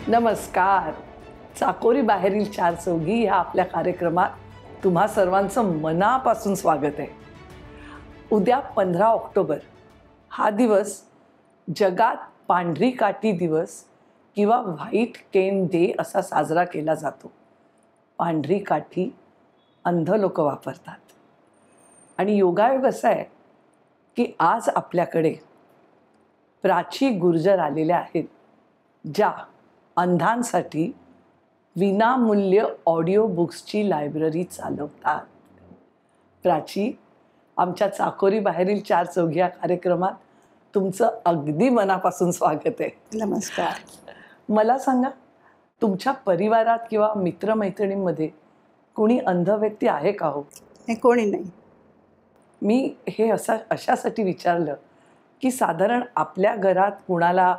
नमस्कार. चाकोरी बाहेरील चार चौघी ह्या आपल्या कार्यक्रमात तुम्हा सर्वांचं मनापासून स्वागत आहे. उद्या 15 ऑक्टोबर हा दिवस जगात पांढरी काठी दिवस किंवा व्हाईट केन डे असा साजरा केला जातो. पांढरी काठी अंध लोक वापरतात आणि योगायोग असा आहे की आज आपल्याकडे प्राची गुर्जर आलेल्या आहेत, ज्या अंधांसाठी विनामूल्य ऑडिओ बुक्सची लायब्ररी चालवतात. प्राची, आमच्या चाकोरी बाहेरील चार चौघी या कार्यक्रमात तुमचं अगदी मनापासून स्वागत आहे. नमस्कार. मला सांगा, तुमच्या परिवारात किंवा मित्रमैत्रिणींमध्ये कोणी अंध व्यक्ती आहे का हो? हे कोणी नाही. मी हे अशासाठी विचारलं की साधारण आपल्या घरात कुणाला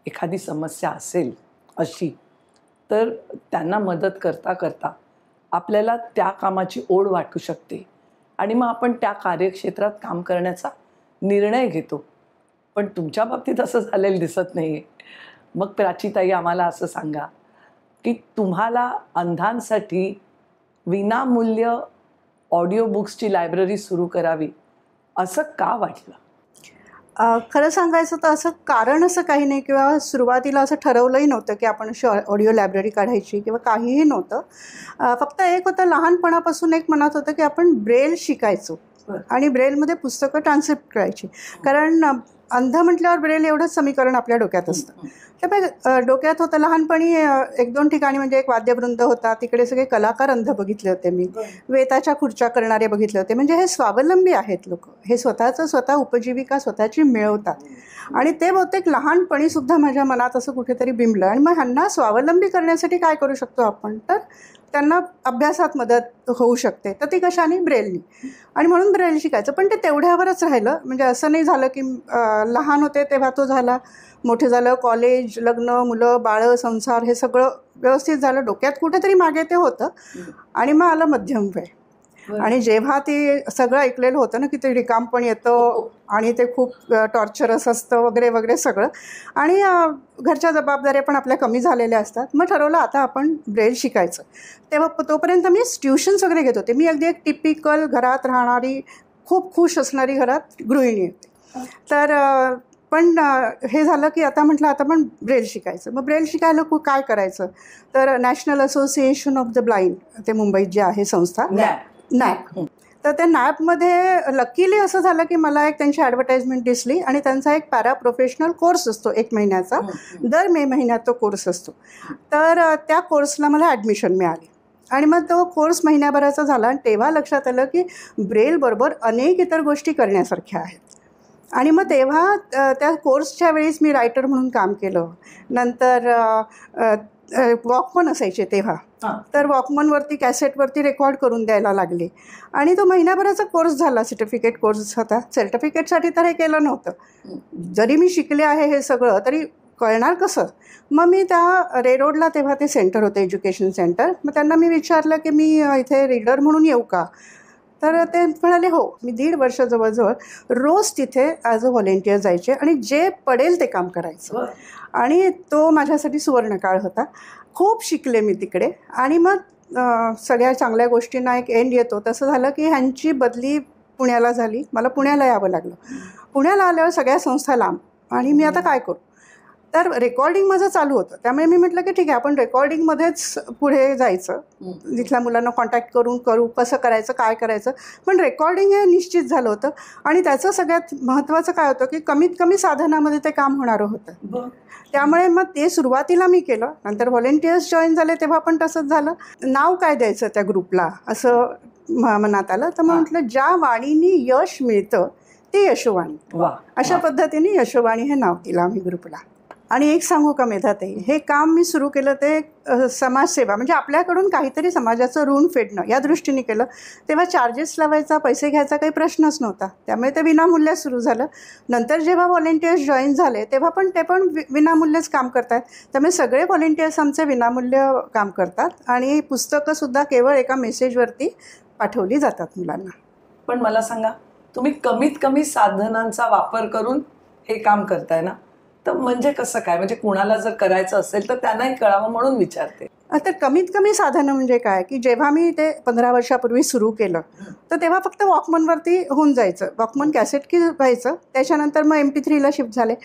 एखादी समस्या असेल अशी, तर त्यांना मदत करता करता आपल्याला त्या कामाची ओढ वाटू शकते आणि मग आपण त्या कार्यक्षेत्रात काम करण्याचा निर्णय घेतो. पण तुमच्या बाबतीत असं झालेलं दिसत नाही आहे. मग प्राचीताई, आम्हाला असं सांगा की तुम्हाला अंधांसाठी विनामूल्य ऑडिओ बुक्सची लायब्ररी सुरू करावी असं का वाटलं? खरं सांगायचं तर असं कारण असं काही नाही, किंवा सुरुवातीला असं ठरवलंही नव्हतं की आपण अशी ऑडिओ लायब्ररी काढायची किंवा काहीही नव्हतं. फक्त एक होतं, लहानपणापासून एक मनात होतं की आपण ब्रेल शिकायचो आणि ब्रेलमध्ये पुस्तकं ट्रान्सक्रिप्ट करायची. कारण अंध म्हटल्यावर ब्रेल एवढंच समीकरण आपल्या डोक्यात असतं. त्यामुळे डोक्यात होतं लहानपणी. एक दोन ठिकाणी म्हणजे एक वाद्यवृंद होता, तिकडे सगळे कलाकार अंध बघितले होते मी. वेताच्या खुर्च्या करणारे बघितले होते. म्हणजे हे स्वावलंबी आहेत लोक, हे स्वतः उपजीविका स्वतःची मिळवतात. आणि ते बहुतेक लहानपणीसुद्धा माझ्या मनात असं कुठेतरी बिंबलं. आणि मग ह्यांना स्वावलंबी करण्यासाठी काय करू शकतो आपण, तर त्यांना अभ्यासात मदत होऊ शकते. तर ती कशाने? ब्रेलनी. आणि म्हणून ब्रेल शिकायचं. पण ते तेवढ्यावरच राहिलं. म्हणजे असं नाही झालं की लहान होते तेव्हा तो झाला, मोठे झालं, कॉलेज, लग्न, मुलं, बाळं, संसार, हे सगळं व्यवस्थित झालं. डोक्यात कुठेतरी मागे ते होतं. आणि मग आलं मध्यम वय. आणि जेव्हा ते सगळं ऐकलेलं होतं ना की ते रिकामपण येतं आणि ते खूप टॉर्चरस असतं वगैरे वगैरे सगळं, आणि घरच्या जबाबदाऱ्या पण आपल्या कमी झालेल्या असतात, मग ठरवलं आता आपण ब्रेल शिकायचं. तेव्हा तोपर्यंत मी ट्युशन्स वगैरे घेत होते. मी अगदी एक टिपिकल घरात राहणारी, खूप खुश असणारी घरात गृहिणी होते. तर पण हे झालं की आता म्हटलं आता पण ब्रेल शिकायचं. मग ब्रेल शिकायला काय करायचं, तर national association of the blind, ते मुंबईत जे आहे संस्था, नॅप. तर त्या नॅपमध्ये लकीली असं झालं की मला एक त्यांची ॲडव्हर्टाइजमेंट दिसली आणि त्यांचा एक पॅरा प्रोफेशनल कोर्स असतो 1 महिन्याचा. दर मे महिन्यात तो कोर्स असतो. तर त्या कोर्सला मला ॲडमिशन मिळाली. आणि मग तो कोर्स महिन्याभराचा झाला. आणि तेव्हा लक्षात आलं की ब्रेलबरोबर अनेक इतर गोष्टी करण्यासारख्या आहेत. आणि मग तेव्हा त्या कोर्सच्या वेळेस मी रायटर म्हणून काम केलं. नंतर वॉकमन असायचे तेव्हा, तर वॉकमनवरती कॅसेटवरती रेकॉर्ड करून द्यायला लागले. आणि तो महिन्याभराचा कोर्स झाला, सर्टिफिकेट कोर्स होता. सर्टिफिकेटसाठी तर हे केलं नव्हतं. जरी मी शिकले आहे हे सगळं, तरी कळणार कसं? मग मी त्या रेरोडला तेव्हा ते सेंटर होतं, एज्युकेशन सेंटर. मग त्यांना मी विचारलं की मी इथे रीडर म्हणून येऊ का? तर ते म्हणाले हो. मी 1.5 वर्ष जवळजवळ रोज तिथे ॲज अ व्हॉलेंटियर जायचे आणि जे पडेल ते काम करायचं. आणि तो माझ्यासाठी सुवर्णकाळ होता. खूप शिकले मी तिकडे. आणि मग सगळ्या चांगल्या गोष्टींना एक एंड येतो. तसं झालं की ह्यांची बदली पुण्याला झाली. मला पुण्याला यावं लागलं. पुण्याला आल्यावर सगळ्या संस्था लांब, आणि मी आता काय करू? तर रेकॉर्डिंग माझं चालू होतं. त्यामुळे मी म्हटलं की ठीक आहे, आपण रेकॉर्डिंगमध्येच पुढे जायचं. तिथल्या मुलांना कॉन्टॅक्ट करू, कसं करायचं, काय करायचं. पण रेकॉर्डिंग हे निश्चित झालं होतं. आणि त्याचं सगळ्यात महत्त्वाचं काय होतं की कमीत कमी साधनामध्ये ते काम होणारं होतं. त्यामुळे मग ते सुरुवातीला मी केलं. नंतर व्हॉलेंटियर्स जॉईन झाले तेव्हा पण तसंच झालं. नाव काय द्यायचं त्या ग्रुपला असं मनात आलं. तर मग म्हटलं ज्या वाणीनी यश मिळतं ती यशोवाणी. अशा पद्धतीने यशोवाणी हे नाव दिलं आम्ही ग्रुपला. आणि एक सांगू का मेधाताई, हे काम मी सुरू केलं ते समाजसेवा, म्हणजे आपल्याकडून काहीतरी समाजाचं ऋण फेडणं या दृष्टीने केलं. तेव्हा चार्जेस लावायचा, पैसे घ्यायचा काही प्रश्नच नव्हता. त्यामुळे ते विनामूल्य सुरू झालं. नंतर जेव्हा व्हॉलेंटियर्स जॉईन झाले तेव्हा पण ते पण विनामूल्यच काम करतात. त्यामुळे सगळे व्हॉलेंटियर्स आमचे विनामूल्य काम करतात. आणि पुस्तकंसुद्धा केवळ एका मेसेजवरती पाठवली जातात मुलांना. पण मला सांगा, तुम्ही कमीत कमी साधनांचा वापर करून हे काम करताय ना, तर म्हणजे कसं काय, म्हणजे कुणाला जर करायचं असेल तर त्यांनाही कळावं म्हणून विचारते. तर कमीत कमी साधनं म्हणजे काय की जेव्हा मी ते 15 वर्षापूर्वी सुरू केलं तर तेव्हा फक्त वॉकमनवरती होऊन जायचं. वॉकमन कॅसेट की व्हायचं, त्याच्यानंतर मग MP3ला शिफ्ट झाले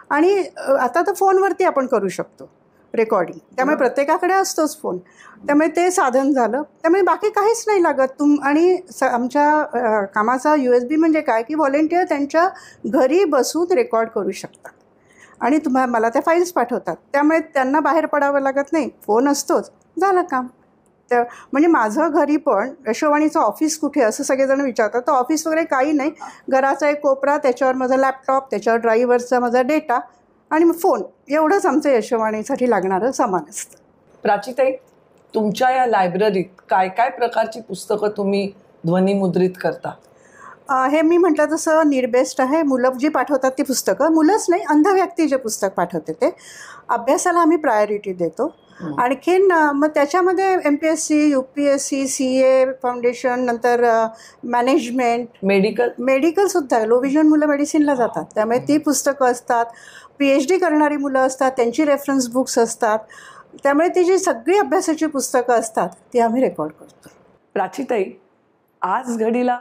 आणि आता तर फोनवरती आपण करू शकतो रेकॉर्डिंग. त्यामुळे प्रत्येकाकडे असतोच फोन, त्यामुळे ते साधन झालं. त्यामुळे बाकी काहीच नाही लागत. आणि आमच्या कामाचा USB म्हणजे काय की व्हॉलेंटियर त्यांच्या घरी बसून रेकॉर्ड करू शकतात आणि मला त्या फाईल्स पाठवतात. त्यामुळे त्यांना बाहेर पडावं लागत नाही, फोन असतोच, झालं काम. त्या म्हणजे माझं घरी पण यशोवाणीचं ऑफिस कुठे असं सगळेजण विचारतात. तर ऑफिस वगैरे काही नाही, घराचा एक कोपरा, त्याच्यावर माझा लॅपटॉप, त्याच्यावर ड्राईव्हरचा माझा डेटा आणि मग फोन, एवढंच आमचं यशोवाणीसाठी लागणारं सामान असतं. प्राचीताई, तुमच्या या लायब्ररीत काय काय प्रकारची पुस्तकं तुम्ही ध्वनिमुद्रित करता? हे मी म्हटलं तसं नीड बेस्ड आहे. मुलं जी पाठवतात ती पुस्तकं, मुलंच नाही अंध व्यक्ती जे पुस्तक पाठवते ते अभ्यासाला आम्ही प्रायोरिटी देतो. आणखीन मग त्याच्यामध्ये MPSC, UPSC, CA फाउंडेशन, नंतर मॅनेजमेंट, मेडिकलसुद्धा, लो विजन मुलं मेडिसिनला जातात त्यामुळे ती पुस्तकं असतात. PhD करणारी मुलं असतात, त्यांची रेफरन्स बुक्स असतात. त्यामुळे ती जी सगळी अभ्यासाची पुस्तकं असतात ती आम्ही रेकॉर्ड करतो. प्राचीताई, आज घडीला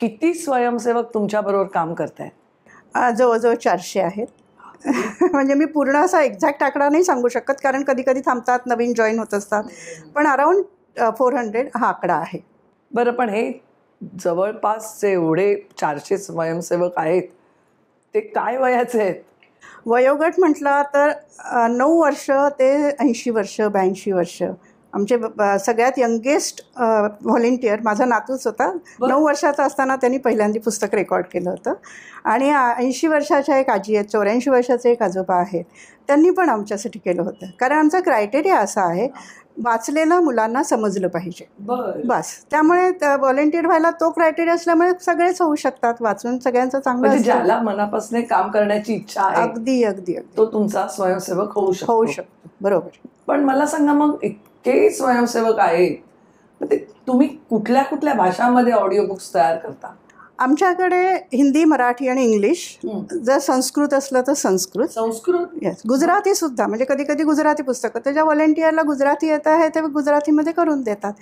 किती स्वयंसेवक तुमच्याबरोबर काम करत आहेत? जवळजवळ 400 आहेत. म्हणजे मी पूर्ण असा एक्झॅक्ट आकडा नाही सांगू शकत, कारण कधी कधी थांबतात, नवीन जॉईन होत असतात, पण अराऊंड 400 हा आकडा आहे. बरं, पण हे जवळपासचे एवढे 400 स्वयंसेवक आहेत ते काय वयाचे आहेत? वयोगट म्हटलं तर 9 वर्ष ते 80 वर्ष, 82 वर्ष. आमचे सगळ्यात यंगेस्ट व्हॉलेंटियर माझा नातूच होता. 9 वर्षाचा असताना त्यांनी पहिल्यांदा पुस्तक रेकॉर्ड केलं होतं. आणि 80 वर्षाच्या एक आजी आहेत, 84 वर्षाचे एक आजोबा आहेत, त्यांनी पण आमच्यासाठी केलं होतं. कारण आमचा क्रायटेरिया असा आहे, वाचलेलं मुलांना समजलं पाहिजे बस. त्यामुळे व्हॉलेंटियर व्हायला तो क्रायटेरिया असल्यामुळे सगळेच होऊ शकतात, वाचून सगळ्यांचं चांगलं म्हणजे ज्याला मनापासून काम करण्याची इच्छा आहे अगदी अगदी तो तुमचा स्वयंसेवक होऊ शकतो. बरोबर. पण मला सांगा, मग इतके स्वयंसेवक आहेत, ते तुम्ही कुठल्या कुठल्या भाषांमध्ये ऑडिओ बुक्स तयार करता? आमच्याकडे हिंदी, मराठी आणि इंग्लिश. जर संस्कृत असलं तर संस्कृत. येस, गुजराती सुद्धा. म्हणजे कधी कधी गुजराती पुस्तकं, त्याच्या व्हॉलेंटियरला गुजराती येत आहे ते गुजरातीमध्ये करून देतात.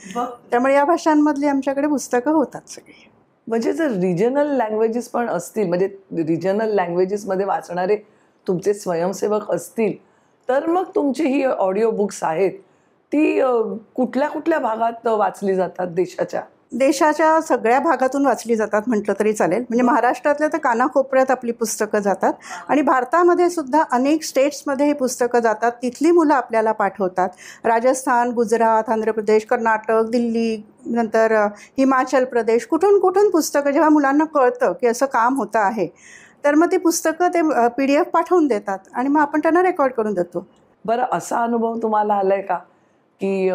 त्यामुळे या भाषांमधली आमच्याकडे पुस्तकं होतात सगळी. म्हणजे जर रिजनल लँग्वेजेस पण असतील, म्हणजे रिजनल लँग्वेजेसमध्ये वाचणारे तुमचे स्वयंसेवक असतील, तर मग तुमची ही ऑडिओ बुक्स आहेत ती कुठल्या कुठल्या भागात वाचली जातात? देशाच्या सगळ्या भागातून वाचली जातात म्हटलं तरी चालेल. म्हणजे महाराष्ट्रातल्या तर कानाकोपऱ्यात आपली पुस्तकं जातात आणि भारतामध्ये सुद्धा अनेक स्टेट्समध्ये ही पुस्तकं जातात. तिथली मुलं आपल्याला पाठवतात. राजस्थान, गुजरात, आंध्र प्रदेश, कर्नाटक, दिल्ली, नंतर हिमाचल प्रदेश, कुठून कुठून पुस्तकं जेव्हा मुलांना कळतं की असं काम होतं आहे, तर मग ती पुस्तकं ते PDF पाठवून देतात आणि मग आपण त्यांना रेकॉर्ड करून देतो. बरं, असा अनुभव तुम्हाला आलाय का की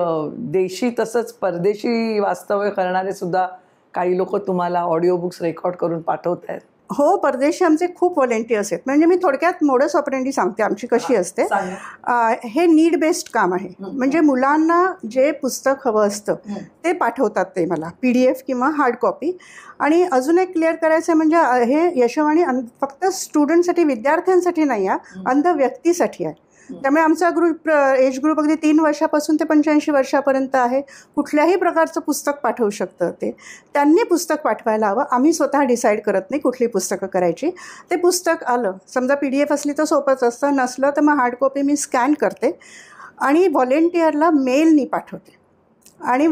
देशी तसंच परदेशी वास्तव्य करणारे सुद्धा काही लोक तुम्हाला ऑडिओ बुक्स रेकॉर्ड करून पाठवत आहेत? हो, परदेशी आमचे खूप व्हॉलेंटियर्स आहेत. म्हणजे मी थोडक्यात मोडस ऑपरेंडी सांगते आमची कशी असते. हे नीड बेस्ड काम आहे. म्हणजे मुलांना जे पुस्तक हवं असतं ते पाठवतात ते मला, PDF किंवा हार्ड कॉपी. आणि अजून एक क्लिअर करायचं म्हणजे हे यशोवाणी फक्त स्टुडंटसाठी, विद्यार्थ्यांसाठी नाही आहे, अंध व्यक्तीसाठी आहे. त्यामुळे आमचा ग्रुप, एज ग्रुप अगदी 3 वर्षापासून ते 85 वर्षापर्यंत आहे. कुठल्याही प्रकारचं पुस्तक पाठवू शकतं ते. त्यांनी पुस्तक पाठवायला हवं. आम्ही स्वतः डिसाईड करत नाही कुठली पुस्तकं करायची. ते पुस्तक आलं, समजा PDF असली तर सोपंच असतं, नसलं तर मग हार्ड कॉपी मी स्कॅन करते आणि व्हॉलेंटियरला मेलनी पाठवते. आणि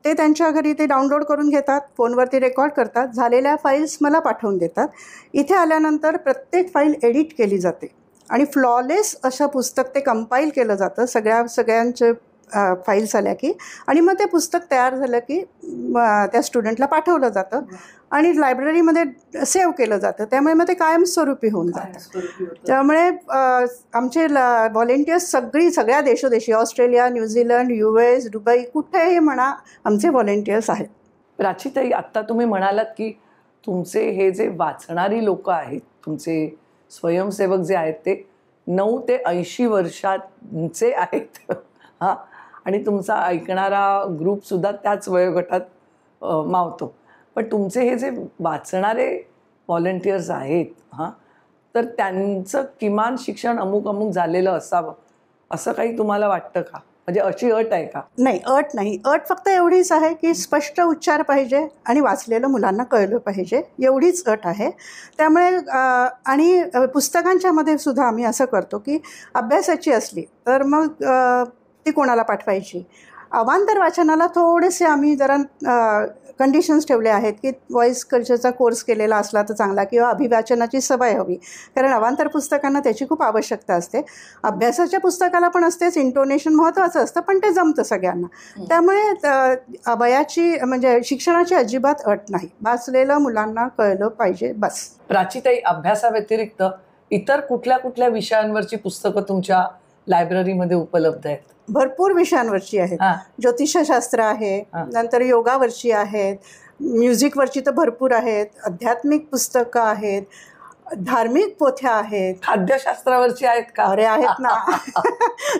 ते त्यांच्या घरी ते डाउनलोड करून घेतात, फोनवरती रेकॉर्ड करतात, झालेल्या फाईल्स मला पाठवून देतात. इथे आल्यानंतर प्रत्येक फाईल एडिट केली जाते आणि फ्लॉलेस असं पुस्तक ते कंपाईल केलं जातं सगळ्यांचे फाईल्स आल्या की. आणि मग ते पुस्तक तयार झालं की त्या स्टुडंटला पाठवलं जातं आणि लायब्ररीमध्ये सेव्ह केलं जातं. त्यामुळे मग ते कायमस्वरूपी होऊन जातं. त्यामुळे आमचे व्हॉलेंटियर्स सगळ्या देशोदेशी, ऑस्ट्रेलिया, न्यूझीलंड, US, दुबई, कुठेही म्हणा आमचे व्हॉलेंटियर्स आहेत. प्राचीताई, आत्ता तुम्ही म्हणालात की तुमचे हे जे वाचणारी लोक आहेत, तुमचे स्वयंसेवक जे आहेत ते 9 ते 80 वर्षांचे आहेत. हां, आणि तुमचा ऐकणारा ग्रुपसुद्धा त्याच वयोगटात मावतो. पण तुमचे हे जे वाचणारे व्हॉलेंटियर्स आहेत, हां, तर त्यांचं किमान शिक्षण अमुक अमुक झालेलं असावं असं काही तुम्हाला वाटतं का? म्हणजे अशी अट आहे का? नाही, अट नाही. अट फक्त एवढीच आहे की स्पष्ट उच्चार पाहिजे आणि वाचलेलं मुलांना कळलं पाहिजे, एवढीच अट आहे. त्यामुळे आणि पुस्तकांच्यामध्ये सुद्धा आम्ही असं करतो की अभ्यासाची असली तर मग ती कोणाला पाठवायची. अवांतर वाचनाला थोडेसे आम्ही जरा कंडिशन्स ठेवले आहेत की व्हॉईस कल्चरचा कोर्स केलेला असला तर चांगला, किंवा अभिवाचनाची सवय हवी, कारण अवांतर पुस्तकांना त्याची खूप आवश्यकता असते. अभ्यासाच्या पुस्तकाला पण असतेच, इंटोनेशन महत्त्वाचं असतं, पण ते जमतं सगळ्यांना. त्यामुळे वयाची म्हणजे शिक्षणाची अजिबात अट नाही, वाचलेलं मुलांना कळलं पाहिजे बस. प्राचीताई, अभ्यासाव्यतिरिक्त इतर कुठल्या कुठल्या विषयांवरची पुस्तकं तुमच्या लायब्ररीमध्ये उपलब्ध आहेत? भरपूर विषयांवरची आहेत. ज्योतिषशास्त्र आहे, नंतर योगावरची आहेत, म्युझिकवरची तर भरपूर आहेत, आध्यात्मिक पुस्तकं आहेत, धार्मिक पोथ्या आहेत. खाद्यशास्त्रावरची आहेत का? अरे आहेत ना.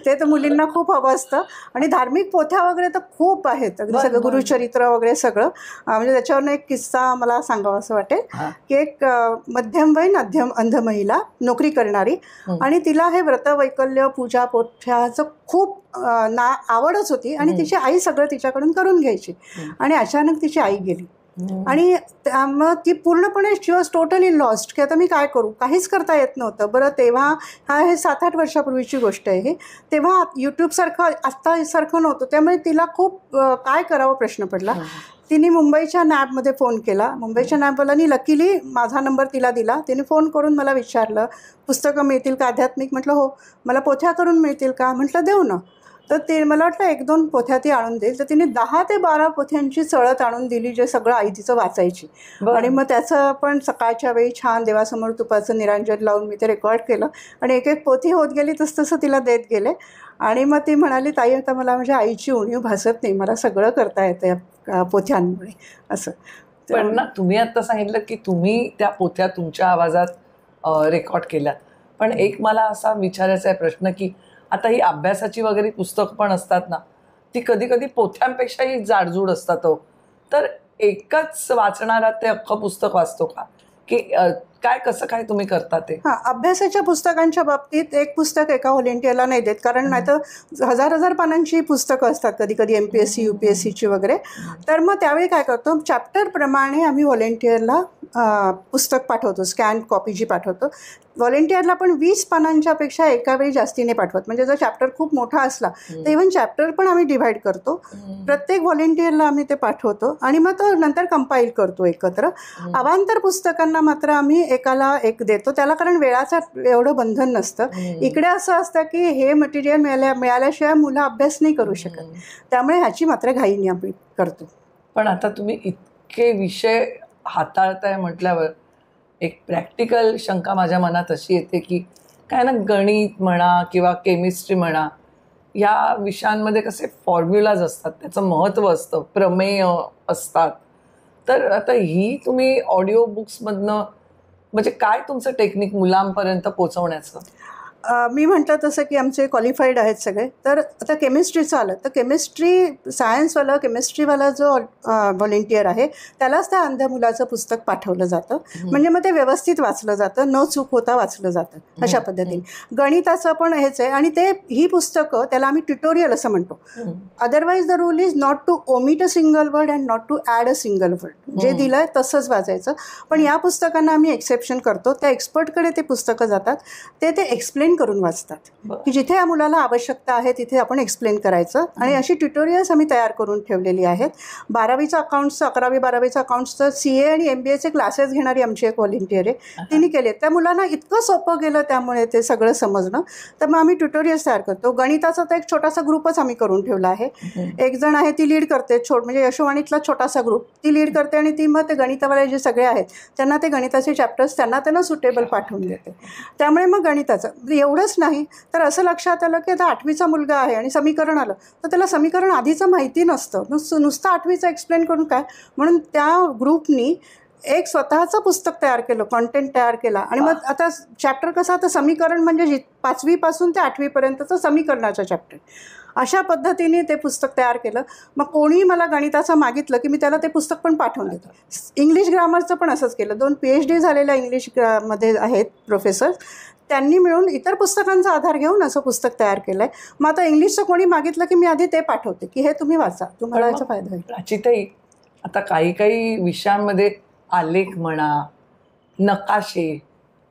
ते तर मुलींना खूप हवं असतं. आणि धार्मिक पोथ्या वगैरे तर खूप आहेत, अगदी सगळं गुरुचरित्र वगैरे सगळं. म्हणजे त्याच्यावरनं एक किस्सा मला सांगावा असं वाटेल की एक मध्यमवयीन अंध महिला नोकरी करणारी, आणि तिला हे व्रतवैकल्य पूजा पोथ्याचं खूप आवडच होती, आणि तिची आई सगळं तिच्याकडून करून घ्यायची. आणि अचानक तिची आई गेली, आणि मग ती पूर्णपणे शी वॉज टोटली लॉस्ट, की आता मी काय करू, काहीच करता येत नव्हतं. बरं, तेव्हा हे 7-8 वर्षापूर्वीची गोष्ट आहे. तेव्हा यूट्यूबसारखं आत्तासारखं नव्हतं, त्यामुळे तिला खूप काय करावं प्रश्न पडला. तिने मुंबईच्या नॅबमध्ये फोन केला. मुंबईच्या नॅबवाल्यांनी लकीली माझा नंबर तिला दिला. तिने फोन करून मला विचारलं, पुस्तकं मिळतील का आध्यात्मिक? म्हटलं हो. मला पोथ्या करून मिळतील का? म्हटलं देऊ ना. तर ते मला वाटलं 1-2 पोथ्या ती आणून देईल. तर तिने 10 ते 12 पोथ्यांची चळत आणून दिली, जे सगळं आई तिचं वाचायची. आणि मग त्याचं पण सकाळच्या वेळी छान देवासमोर तुपाचं निरांजन लावून मी ते रेकॉर्ड केलं, आणि एक एक पोथी होत गेली तसं तिला देत गेले. आणि मग ती म्हणाली, ताई आता मला माझ्या आईची उणीव भासत नाही, मला सगळं करता येतं या पोथ्यांमुळे असं. पण ना, तुम्ही आता सांगितलं की तुम्ही त्या पोथ्या तुमच्या आवाजात रेकॉर्ड केल्यात, पण एक मला असा विचारायचा आहे प्रश्न की आता ही अभ्यासाची वगैरे पुस्तकं पण असतात ना, ती कधी कधी पोथ्यांपेक्षाही जाडजूड असतात हो. तर एकच वाचणारा ते अख्खं पुस्तक वाचतो का, की काय कसं काय तुम्ही करता ते? हां, अभ्यासाच्या पुस्तकांच्या बाबतीत एक पुस्तक एका व्हॉलेंटियरला नाही देत, कारण नाही तर हजार पानांची पुस्तकं असतात कधी कधी MPSC UPSCची वगैरे. तर मग त्यावेळी काय करतो, चॅप्टरप्रमाणे आम्ही व्हॉलेंटियरला पुस्तक पाठवतो, स्कॅन कॉपी जी पाठवतो. व्हॉलेंटियरला पण 20 पानांच्यापेक्षा एका वेळी जास्तीने पाठवत. म्हणजे जर चॅप्टर खूप मोठा असला तर इव्हन चॅप्टर पण आम्ही डिव्हाइड करतो. प्रत्येक व्हॉलेंटियरला आम्ही ते पाठवतो, आणि मग तो नंतर कंपाईल करतो एकत्र. अवांतर पुस्तकांना मात्र आम्ही एकाला एक देतो त्याला, कारण वेळाचं एवढं बंधन नसतं. इकडे असं असतं की हे मटेरियल मिळाल्याशिवाय मुलं अभ्यास नाही करू शकत, त्यामुळे ह्याची मात्र घाईने आम्ही करतो. पण आता तुम्ही इतके विषय हाताळताय म्हटल्यावर एक प्रॅक्टिकल शंका माझ्या मनात अशी येते की काय ना, गणित म्हणा किंवा केमिस्ट्री म्हणा, या विषयांमध्ये कसे फॉर्म्युलाज असतात, त्याचं महत्त्व असतं, प्रमेय असतात. तर आता ही तुम्ही ऑडिओ बुक्समधनं म्हणजे काय तुमचं टेक्निक मुलांपर्यंत पोहोचवण्याचं? मी म्हटलं तसं की आमचे क्वालिफाईड आहेत सगळे. तर आता केमिस्ट्रीचं आलं तर सायन्सवाला केमिस्ट्रीवाला जो व्हॉलेंटियर आहे त्यालाच त्या अंध मुलाचं पुस्तक पाठवलं जातं. म्हणजे मग ते व्यवस्थित वाचलं जातं, न चूक होता वाचलं जातं अशा पद्धतीने. गणिताचं पण हेच आहे, आणि ही पुस्तकं त्याला आम्ही ट्युटोरियल असं म्हणतो. Otherwise the rule is not to omit a single word and not to add a single word. जे दिलं आहे तसंच वाचायचं. पण या पुस्तकांना आम्ही एक्सेप्शन करतो. त्या एक्सपर्टकडे ते पुस्तकं जातात, ते एक्सप्लेन करून वाचतात, की जिथे या मुलाला आवश्यकता आहे तिथे आपण एक्सप्लेन करायचं. आणि अशी ट्युटोरियल्स आम्ही तयार करून ठेवलेली आहेत. 12वीचं अकाउंट्सचं, 11वी-12वीचं अकाउंट्सचं CA आणि MBAचे क्लासेस घेणारी आमची एक व्हॉलेंटियर आहे, तिने केले. त्या मुलांना इतकं सोपं गेलं त्यामुळे ते सगळं समजणं. तर मग आम्ही ट्युटोरियल्स तयार करतो. गणिताचा तर एक छोटासा ग्रुपच आम्ही करून ठेवला आहे. एक जण आहे ती लीड करते, म्हणजे यशोवाणीतला छोटासा ग्रुप ती लीड करते, आणि ती मग ते गणितावाले जे सगळे आहेत त्यांना ते गणिताचे चॅप्टर्स त्यांना सुटेबल पाठवून देते. त्यामुळे मग गणिताचं एवढंच नाही तर असं लक्षात आलं की आता 8वीचा मुलगा आहे आणि समीकरण आलं तर त्याला समीकरण आधीचं माहिती नसतं, नुसतं 8वीचं एक्सप्लेन करून काय. म्हणून त्या ग्रुपनी एक स्वतःचं पुस्तक तयार केलं, कॉन्टेंट तयार केला. आणि मग आता चॅप्टर कसं, आता समीकरण म्हणजे 5वीपासून ते 8वीपर्यंतचं समीकरणाचं चॅप्टर. अशा पद्धतीने ते पुस्तक तयार केलं. मग कोणी मला गणिताचं मागितलं की मी त्याला ते पुस्तक पण पाठवून देतो. इंग्लिश ग्रामरचं पण असंच केलं. 2 PhD झालेल्या इंग्लिश मध्ये आहेत प्रोफेसर, त्यांनी मिळून इतर पुस्तकांचा आधार घेऊन असं पुस्तक तयार केलं आहे. मग आता इंग्लिशचं कोणी मागितलं की मी आधी ते पाठवते की हे तुम्ही वाचा, तुम्हाला याचा फायदा होईल. प्राचिताई, आता काही काही विषयांमध्ये आलेख म्हणा, नकाशे,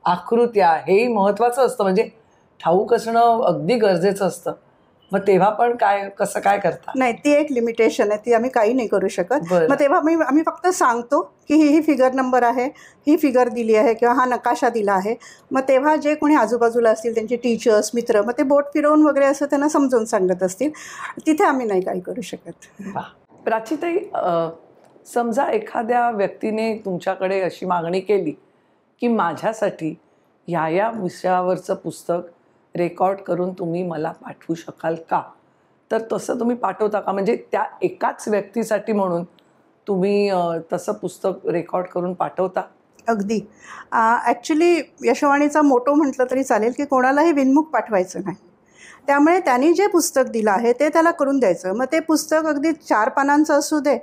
आकृत्या हेही महत्त्वाचं असतं, म्हणजे ठाऊक असणं अगदी गरजेचं असतं. मग तेव्हा पण कसं काय करता? नाही, ती एक लिमिटेशन आहे, ती आम्ही काही नाही करू शकत. मग तेव्हा आम्ही फक्त सांगतो की ही फिगर नंबर आहे, ही फिगर दिली आहे किंवा हा नकाशा दिला आहे. मग तेव्हा जे कोणी आजूबाजूला असतील त्यांचे टीचर्स, मित्र, मग ते बोट फिरवून वगैरे असं त्यांना समजावून सांगत असतील. तिथे आम्ही नाही काही करू शकत. प्राचिताई, समजा एखाद्या व्यक्तीने तुमच्याकडे अशी मागणी केली की माझ्यासाठी या विषयावरचं पुस्तक रेकॉर्ड करून तुम्ही मला पाठवू शकाल का, तर तसं तुम्ही पाठवता का? म्हणजे त्या एकाच व्यक्तीसाठी म्हणून तुम्ही तसं पुस्तक रेकॉर्ड करून पाठवता? अगदी. ॲक्च्युली यशोवाणीचा मोटो म्हटलं तरी चालेल की कोणालाही विनमुख पाठवायचं नाही. त्यामुळे त्यांनी जे पुस्तक दिलं आहे ते त्याला करून द्यायचं. मग ते पुस्तक अगदी 4 पानांचं असू दे,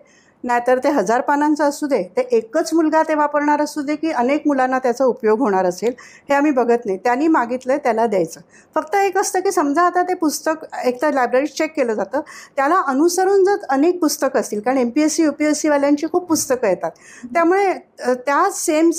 नाहीतर ते 1000 पानांचं असू दे, ते एकच मुलगा ते वापरणार असू दे की अनेक मुलांना त्याचा उपयोग होणार असेल, हे आम्ही बघत नाही. त्यांनी मागितलं त्याला द्यायचं. फक्त एक असतं की समजा आता ते पुस्तक एकतर लायब्ररीत चेक केलं जातं, त्याला अनुसरून जर अनेक पुस्तकं असतील, कारण MPSC UPSCवाल्यांची खूप पुस्तकं येतात, त्यामुळे त्या सेम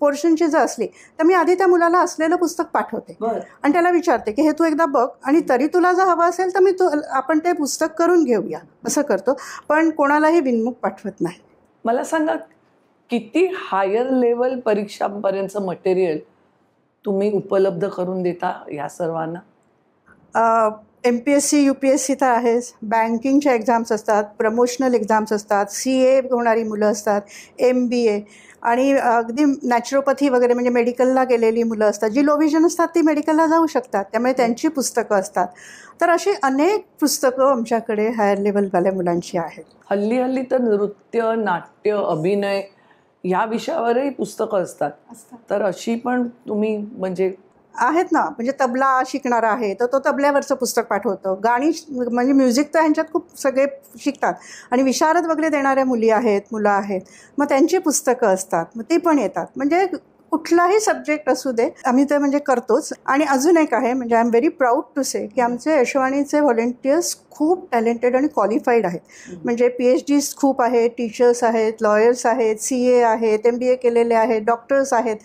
पोर्शनची जर असली तर मी आधी त्या मुलाला असलेलं पुस्तक पाठवते आणि त्याला विचारते की हे तू एकदा बघ आणि तरी तुला जर हवं असेल तर आपण ते पुस्तक करून घेऊया, असं करतो. पण कोणालाही विनमुख पाठवत नाही. मला सांगा, किती हायर लेवल परीक्षांपर्यंतचं मटेरियल तुम्ही उपलब्ध करून देता या सर्वांना? MPSC UPSC तर आहेच, बँकिंगच्या एक्झाम्स असतात, प्रमोशनल एक्झाम्स असतात, CA होणारी मुलं असतात, MBA आणि अगदी नॅचरोपॅथी वगैरे म्हणजे मेडिकलला गेलेली मुलं असतात, जी लो व्हिजन असतात ती मेडिकलला जाऊ शकतात, त्यामुळे त्यांची पुस्तकं असतात. तर अशी अनेक पुस्तकं आमच्याकडे हायर लेवलवाल्या मुलांची आहेत. हल्ली तर नृत्य, नाट्य, अभिनय या विषयावरही पुस्तकं असतात, तर अशी पण तुम्ही म्हणजे आहेत ना. म्हणजे तबला शिकणारा आहे तर तो तबल्यावरचं पुस्तक पाठवतो. गाणी म्हणजे म्युझिक तर ह्यांच्यात खूप सगळे शिकतात आणि विशारद वगैरे देणाऱ्या मुली आहेत, मुलं आहेत, मग त्यांची पुस्तकं असतात, मग ती पण येतात. म्हणजे कुठलाही सब्जेक्ट असू दे आम्ही ते म्हणजे करतोच. आणि अजून एक आहे, म्हणजे I am very proud to say की आमचे यशोवाणीचे व्हॉलेंटियर्स खूप टॅलेंटेड आणि क्वालिफाईड आहेत. म्हणजे PhDs खूप आहेत, टीचर्स आहेत, लॉयर्स आहेत, CA आहेत, MBA केलेले आहेत, डॉक्टर्स आहेत,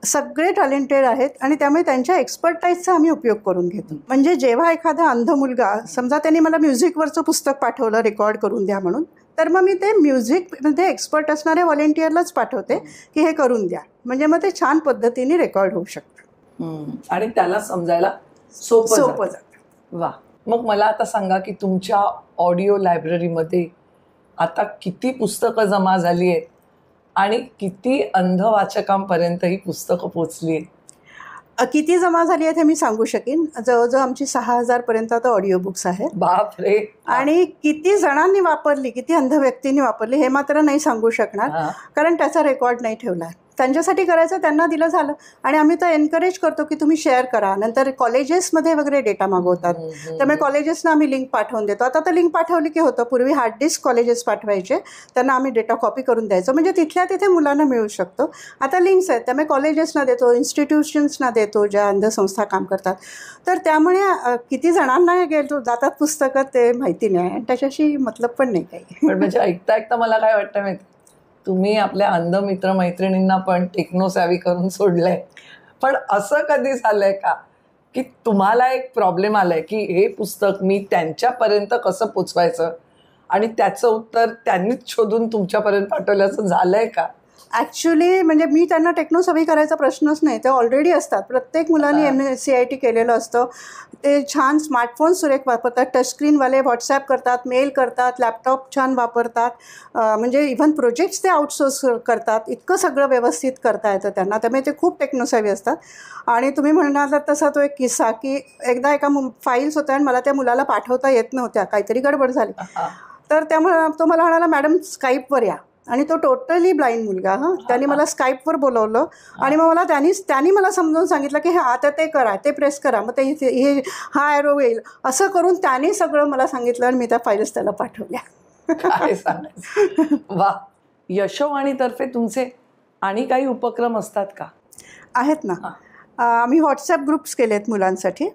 सगळे टॅलेंटेड आहेत आणि त्यामुळे त्यांच्या एक्सपर्टाईजचा आम्ही उपयोग करून घेतो. म्हणजे जेव्हा एखादा अंध मुलगा, समजा त्यांनी मला म्युझिकवरचं पुस्तक पाठवलं रेकॉर्ड करून द्या म्हणून, तर मग मी ते म्युझिकमध्ये एक्सपर्ट असणाऱ्या व्हॉलेंटियरलाच पाठवते की हे करून द्या, म्हणजे मग ते छान पद्धतीने रेकॉर्ड होऊ शकतं आणि त्याला समजायला सोपं जातं. वा. मग मला आता सांगा की तुमच्या ऑडिओ लायब्ररीमध्ये आता किती पुस्तकं जमा झाली आहेत आणि किती अंध वाचकांपर्यंत ही पुस्तकं पोचली आहेत? किती जमा झाली आहेत हे मी सांगू शकेन. जवळजवळ आमची 6000 पर्यंत आता ऑडिओ बुक्स आहेत. बापरे. आणि किती जणांनी वापरली, किती अंध व्यक्तींनी वापरली हे मात्र नाही सांगू शकणार, कारण त्याचा रेकॉर्ड नाही ठेवला. त्यांच्यासाठी करायचं, त्यांना दिलं झालं. आणि आम्ही तर एनकरेज करतो की तुम्ही शेअर करा. नंतर कॉलेजेसमध्ये वगैरे डेटा मागवतात, त्यामुळे कॉलेजेसना आम्ही लिंक पाठवून देतो. आता तर लिंक पाठवली की होतं, पूर्वी हार्ड डिस्क कॉलेजेस पाठवायचे, त्यांना आम्ही डेटा कॉपी करून द्यायचो, म्हणजे तिथल्या तिथे मुलांना मिळू शकतो. आता लिंक्स आहेत, त्यामुळे कॉलेजेसना देतो, इन्स्टिट्यूशन्सना देतो ज्या अंध संस्था काम करतात. तर त्यामुळे किती जणांना जातात पुस्तकं ते माहिती नाही आणि त्याच्याशी मतलब पण नाही काही. पण म्हणजे ऐकता मला काय वाटतं माहिती, तुम्ही आपल्या अंध मित्रमैत्रिणींना पण टेक्नो सॅवी करून सोडलंय. पण असं कधी झालंय का की तुम्हाला एक प्रॉब्लेम आलाय की हे पुस्तक मी त्यांच्यापर्यंत कसं पोचवायचं आणि त्याचं उत्तर त्यांनीच शोधून तुमच्यापर्यंत पाठवलं, असं झालंय का? ॲक्च्युली म्हणजे मी त्यांना टेक्नो सवी करायचा प्रश्नच नाही, ते ऑलरेडी असतात. प्रत्येक मुलांनी MCIT केलेलं असतं. ते छान स्मार्टफोन सुरेख वापरतात, टचस्क्रीनवाले व्हॉट्सॲप करतात, मेल करतात, लॅपटॉप छान वापरतात, म्हणजे इव्हन प्रोजेक्ट्स ते आउटसोर्स करतात. इतकं सगळं व्यवस्थित करता येतं त्यांना, त्यामुळे ते खूप टेक्नो सवी असतात. आणि तुम्ही म्हणालात तसा तो एक किस्सा की एकदा एका फाईल्स होत्या आणि मला त्या मुलाला पाठवता येत नव्हत्या, काहीतरी गडबड झाली. तर त्यामुळे तो मला म्हणाला, मॅडम स्काईपवर या. आणि तो टोटली ब्लाइंड मुलगा. त्यांनी मला स्काईपवर बोलवलं आणि मग मला त्यांनी मला समजावून सांगितलं की आता ते करा, ते प्रेस करा, मग ते हे हा ॲरो येईल, असं करून त्याने सगळं मला सांगितलं आणि मी त्या फाईल्स त्याला पाठवल्या. काय सांगायचं. वा. यशोवाणीतर्फे तुमचे आणि काही उपक्रम असतात का? आहेत ना. आम्ही व्हॉट्सॲप ग्रुप्स केलेत मुलांसाठी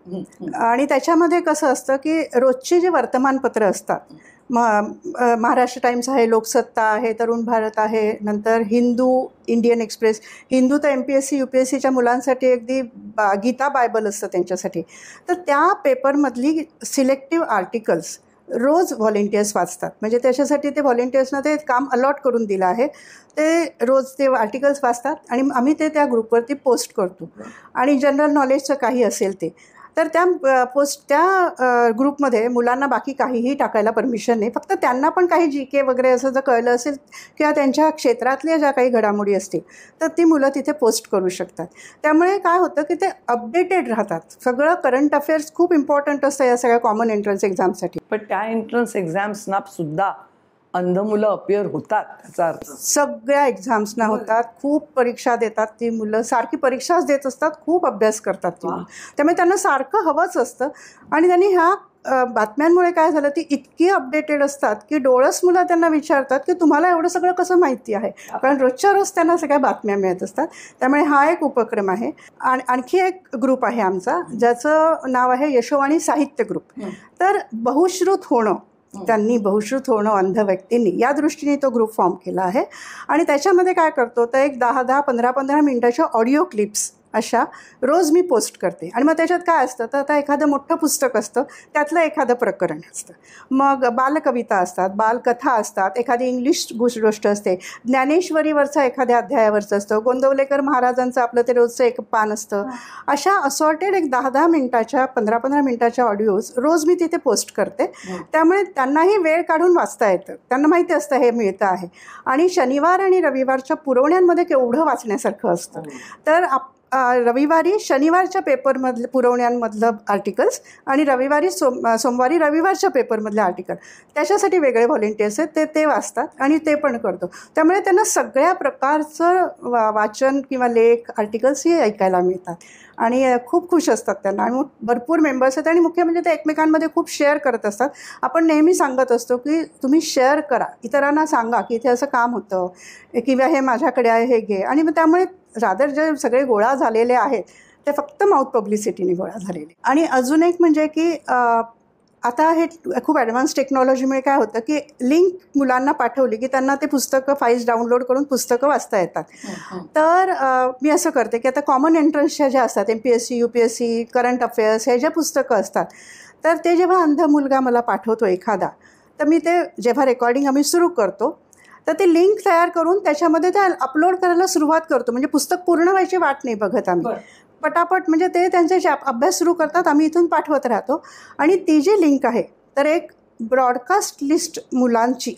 आणि त्याच्यामध्ये कसं असतं की रोजची जी वर्तमानपत्र असतात, महाराष्ट्र टाइम्स आहे, लोकसत्ता आहे, तरुण भारत आहे, नंतर हिंदू, इंडियन एक्सप्रेस. हिंदू तर MPSC UPSCच्या मुलांसाठी अगदी गीता बायबल असतं त्यांच्यासाठी. तर त्या पेपरमधली सिलेक्टिव्ह आर्टिकल्स रोज व्हॉलेंटियर्स वाचतात. म्हणजे त्याच्यासाठी ते व्हॉलेंटियर्सना ते काम अलॉट करून दिलं आहे. ते रोज ते आर्टिकल्स वाचतात आणि आम्ही ते त्या ग्रुपवरती पोस्ट करतो. आणि जनरल नॉलेजचं काही असेल ते तर त्या ग्रुपमध्ये मुलांना बाकी काहीही टाकायला परमिशन नाही. फक्त त्यांना पण काही GK वगैरे असं जर कळलं असेल किंवा त्यांच्या क्षेत्रातल्या ज्या काही घडामोडी असतील तर ती मुलं तिथे पोस्ट करू शकतात. त्यामुळे काय होतं की ते अपडेटेड राहतात. सगळं करंट अफेअर्स खूप इम्पॉर्टंट असतं या सगळ्या कॉमन एंट्रन्स एक्झामसाठी. पण त्या एंट्रन्स एक्झाम्सना सुद्धा अंध मुलं अपिअर होतात, त्याचा अर्थ? सगळ्या एक्झाम्सना होतात. खूप परीक्षा देतात ती मुलं, सारखी परीक्षाच देत असतात, खूप अभ्यास करतात ती मुलं. त्यामुळे त्यांना सारखं हवंच असतं. आणि त्यांनी ह्या बातम्यांमुळे काय झालं, ती इतकी अपडेटेड असतात की डोळस मुलं त्यांना विचारतात की तुम्हाला एवढं सगळं कसं माहिती आहे, कारण रोजच्या रोज त्यांना सगळ्या बातम्या मिळत असतात. त्यामुळे हा एक उपक्रम आहे. आणि आणखी एक ग्रुप आहे आमचा ज्याचं नाव आहे यशोवाणी साहित्य ग्रुप. तर बहुश्रुत होणं, त्यांनी बहुश्रुत होणं अंध व्यक्तींनी या दृष्टीने तो ग्रुप फॉर्म केला आहे. आणि त्याच्यामध्ये काय करतो तर एक 10-10, 15-15 मिनिटाच्या ऑडिओ क्लिप्स अशा रोज मी पोस्ट करते. आणि मग त्याच्यात काय असतं तर आता एखादं मोठं पुस्तक असतं, त्यातलं एखादं प्रकरण असतं, मग बालकविता असतात, बालकथा असतात, एखादी इंग्लिश गोष्ट असते, ज्ञानेश्वरीवरचं एखाद्या अध्यायावरचं असतं, गोंदवलेकर महाराजांचं आपलं ते रोजचं एक पान असतं. अशा असॉर्टेड एक 10-10 मिनिटाच्या, 15-15 मिनिटाच्या ऑडिओज रोज मी तिथे पोस्ट करते. त्यामुळे त्यांनाही वेळ काढून वाचता येतं, त्यांना माहिती असतं हे मिळतं आहे. आणि शनिवार आणि रविवारच्या पुरवण्यांमध्ये केवढं वाचण्यासारखं असतं. तर रविवारी शनिवारच्या पेपरमधलं पुरवण्यांमधलं आर्टिकल्स आणि सोमवारी रविवारच्या पेपरमधले आर्टिकल, त्याच्यासाठी वेगळे व्हॉलेंटियर्स आहेत, ते वाचतात आणि ते पण करतो. त्यामुळे त्यांना सगळ्या प्रकारचं वाचन किंवा लेख, आर्टिकल्स हे ऐकायला मिळतात आणि खूप खुश असतात त्यांना. आणि भरपूर मेंबर्स आहेत आणि मुख्य म्हणजे ते एकमेकांमध्ये खूप शेअर करत असतात. आपण नेहमी सांगत असतो की तुम्ही शेअर करा, इतरांना सांगा की इथे असं काम होतं किंवा हे माझ्याकडे आहे, हे घे. आणि मग त्यामुळे रादर जे सगळे गोळा झालेले आहेत ते फक्त माउथ पब्लिसिटीने गोळा झालेले. आणि अजून एक म्हणजे की आता हे खूप ॲडव्हान्स टेक्नॉलॉजीमुळे काय होतं की लिंक मुलांना पाठवली की त्यांना ते पुस्तकं फाईल्स डाउनलोड करून पुस्तकं वाचता येतात. तर मी असं करते की आता कॉमन एंट्रन्सच्या ज्या असतात MPSC UPSC करंट अफेअर्स हे ज्या पुस्तकं असतात, तर ते जेव्हा अंध मुलगा मला पाठवतो एखादा, तर मी ते जेव्हा रेकॉर्डिंग आम्ही सुरू करतो तर ते लिंक तयार करून त्याच्यामध्ये ते अपलोड करायला सुरुवात करतो. म्हणजे पुस्तक पूर्ण व्हायची वाट नाही बघत आम्ही, पटापट म्हणजे ते त्यांचे अभ्यास सुरू करतात, आम्ही इथून पाठवत राहतो. आणि ती जी लिंक आहे तर एक ब्रॉडकास्ट लिस्ट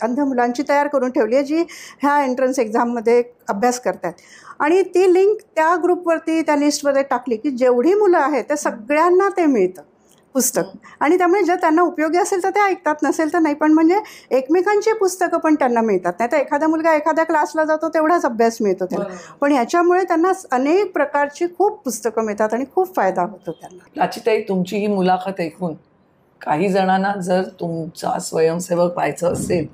अंध मुलांची तयार करून ठेवली आहे, जी ह्या एंट्रन्स एक्झाममध्ये अभ्यास करतात. आणि ती लिंक त्या ग्रुपवरती, त्या लिस्टमध्ये टाकली की जेवढी मुलं आहेत त्या सगळ्यांना ते मिळतं पुस्तक. आणि त्यामुळे जर त्यांना उपयोगी असेल तर ते ऐकतात, नसेल तर नाही. पण म्हणजे एकमेकांची पुस्तकं पण त्यांना मिळतात. नाही तर एखादा मुलगा एखाद्या क्लासला जातो तेवढाच अभ्यास मिळतो त्याला, पण याच्यामुळे त्यांना अनेक प्रकारची खूप पुस्तकं मिळतात आणि खूप फायदा होतो त्यांना. लाचीताई, तुमची ही मुलाखत ऐकून काही जणांना जर तुमचा स्वयंसेवक व्हायचं असेल,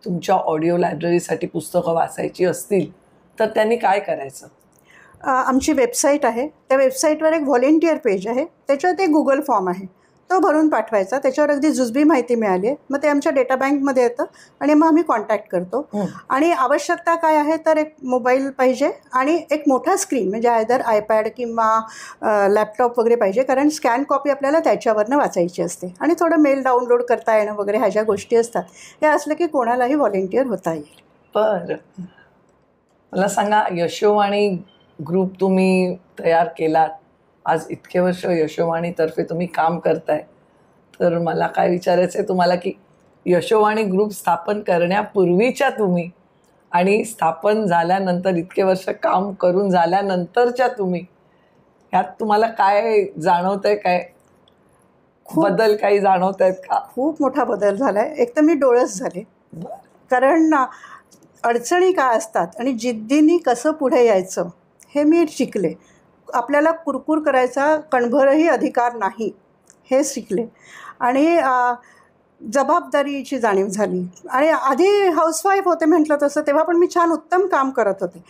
तुमच्या ऑडिओ लायब्ररीसाठी पुस्तकं वाचायची असतील, तर त्यांनी काय करायचं? आमची वेबसाईट आहे, त्या वेबसाईटवर एक व्हॉलेंटियर पेज आहे, त्याच्यावर एक गुगल फॉर्म आहे, तो भरून पाठवायचा. त्याच्यावर अगदी जुजबी माहिती मिळाली आहे, मग ते आमच्या डेटा बँकमध्ये येतं आणि मग आम्ही कॉन्टॅक्ट करतो. आणि आवश्यकता काय आहे तर एक मोबाईल पाहिजे आणि एक मोठा स्क्रीन, म्हणजे आयदर iPad किंवा लॅपटॉप वगैरे पाहिजे, कारण स्कॅन कॉपी आपल्याला त्याच्यावरनं वाचायची असते. आणि थोडं मेल डाउनलोड करता येणं वगैरे ह्या ज्या गोष्टी असतात, हे असलं की कोणालाही व्हॉलेंटियर होता येईल. बरं, मला सांगा, यशोवाणी ग्रुप तुम्ही तयार केलात, आज इतके वर्ष यशोवाणीतर्फे तुम्ही काम करताय, तर मला काय विचारायचं आहे तुम्हाला की यशोवाणी ग्रुप स्थापन करण्यापूर्वीच्या तुम्ही आणि स्थापन झाल्यानंतर इतके वर्ष काम करून झाल्यानंतरच्या तुम्ही, ह्यात तुम्हाला काय जाणवत आहे? काय बदल काही जाणवत आहेत का? खूप मोठा बदल झाला आहे. एक तर मी डोळस झाले, कारण अडचणी काय असतात आणि जिद्दीने कसं पुढे यायचं हे मी शिकले. आपल्याला कुरकुर करायचा कणभरही अधिकार नाही हे शिकले. आणि जबाबदारीची जाणीव झाली. आणि आधी हाऊसवाईफ होते म्हटलं तसं, तेव्हा पण मी छान उत्तम काम करत होते.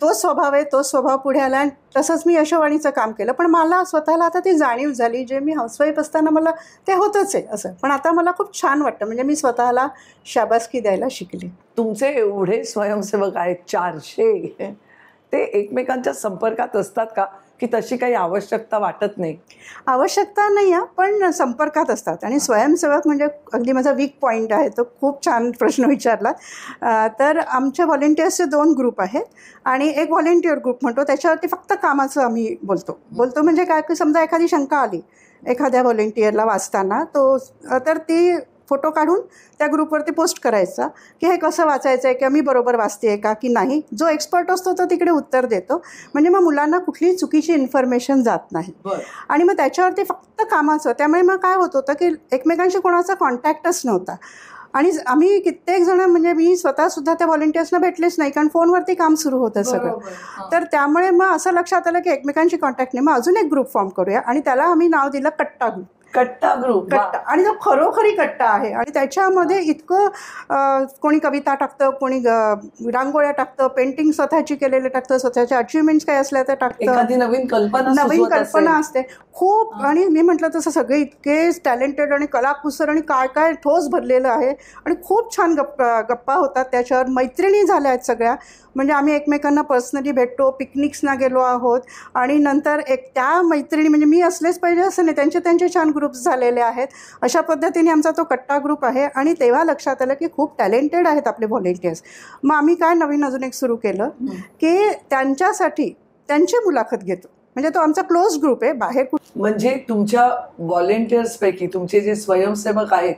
तो स्वभाव आहे, तो स्वभाव पुढे आला आणि तसंच मी यशोवाणीचं काम केलं. पण मला स्वतःला आता ती जाणीव झाली, जे मी हाऊसवाईफ असताना मला ते होतंच आहे असं. पण आता मला खूप छान वाटतं, म्हणजे मी स्वतःला शाबासकी द्यायला शिकले. तुमचे एवढे स्वयंसेवक आहेत 400, ते एकमेकांच्या संपर्कात असतात का, की तशी काही आवश्यकता वाटत नाही? आवश्यकता नाही आहे, पण संपर्कात असतात. आणि स्वयंसेवक म्हणजे अगदी माझा वीक पॉईंट आहे. तो खूप छान प्रश्न विचारला. तर आमच्या व्हॉलेंटियर्सचे 2 ग्रुप आहेत आणि एक व्हॉलेंटियर ग्रुप म्हणतो, त्याच्यावरती फक्त कामाचं आम्ही बोलतो. म्हणजे काय की समजा एखादी शंका आली एखाद्या व्हॉलेंटियरला वाचताना, तर ती फोटो काढून त्या ग्रुपवरती पोस्ट करायचा की हे कसं वाचायचं आहे, किंवा मी बरोबर वाचते आहे का की नाही. जो एक्सपर्ट असतो तो तिकडे उत्तर देतो. म्हणजे मग मुलांना कुठलीही चुकीची इन्फॉर्मेशन जात नाही. आणि मग त्याच्यावरती फक्त कामाचं. त्यामुळे मग काय होत होतं की एकमेकांशी कोणाचा कॉन्टॅक्टच नव्हता. आणि आम्ही कित्येक जण, म्हणजे मी स्वतःसुद्धा त्या व्हॉलेंटियर्सना भेटलेच नाही, कारण फोनवरती काम सुरू होतं सगळं. तर त्यामुळे मग असं लक्षात आलं की एकमेकांशी कॉन्टॅक्ट नाही. मग अजून एक ग्रुप फॉर्म करूया आणि त्याला आम्ही नाव दिलं कट्टा ग्रुप. कट्टा ग्रुप. कट्टा. आणि तो खरोखरी कट्टा आहे. आणि त्याच्यामध्ये इतकं कोणी कविता टाकतं, कोणी रांगोळ्या टाकतं, पेंटिंग स्वतःची केलेलं टाकतं, स्वतःच्या अचिव्हमेंट्स काय असल्या तर टाकतं, एखादी नवीन कल्पना असते खूप. आणि मी म्हटलं तसं सगळे इतके टॅलेंटेड आणि कलाकुसर आणि काय काय ठोस भरलेलं आहे. आणि खूप छान गप्पा होतात त्याच्यावर. मैत्रिणी झाल्या आहेत सगळ्या. म्हणजे आम्ही एकमेकांना पर्सनली भेटतो, पिकनिक्सना गेलो आहोत. आणि नंतर त्या मैत्रिणी, म्हणजे मी असलेच पाहिजे असं नाही, त्यांचे छान ग्रुप्स झालेले आहेत. अशा पद्धतीने आमचा तो कट्टा ग्रुप आहे. आणि तेव्हा लक्षात आलं की खूप टॅलेंटेड आहेत आपले व्हॉलेंटियर्स. मग आम्ही काय नवीन अजून एक सुरू केलं की त्यांच्यासाठी त्यांची मुलाखत घेतो. म्हणजे तो आमचा क्लोज ग्रुप आहे. बाहेर म्हणजे तुमच्या व्हॉलेंटियर्सपैकी तुमचे जे स्वयंसेवक आहेत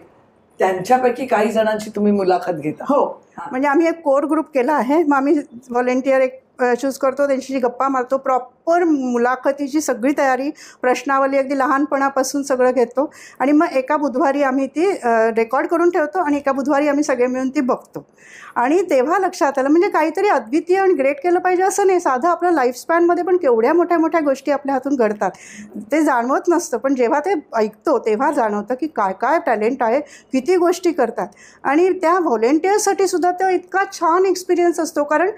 त्यांच्यापैकी काही जणांची तुम्ही मुलाखत घेता? हो. म्हणजे आम्ही एक कोर ग्रुप केला आहे. मग आम्ही व्हॉलेंटियर एक चूज करतो, त्यांच्याशी गप्पा मारतो, प्रॉपर मुलाखतीची सगळी तयारी, प्रश्नावली अगदी लहानपणापासून सगळं घेतो. आणि मग एका बुधवारी आम्ही ती रेकॉर्ड करून ठेवतो आणि एका बुधवारी आम्ही सगळे मिळून ती बघतो. आणि तेव्हा लक्षात आलं, म्हणजे काहीतरी अद्वितीय आणि ग्रेट केलं पाहिजे असं नाही. साधं आपल्या लाईफस्पॅनमध्ये पण केवढ्या मोठ्या मोठ्या गोष्टी आपल्या हातून घडतात, ते जाणवत नसतं. पण जेव्हा ते ऐकतो तेव्हा जाणवतं की काय काय टॅलेंट आहे, किती गोष्टी करतात. आणि त्या व्हॉलेंटियर्ससाठी सुद्धा तो इतका छान एक्सपिरियन्स असतो, कारण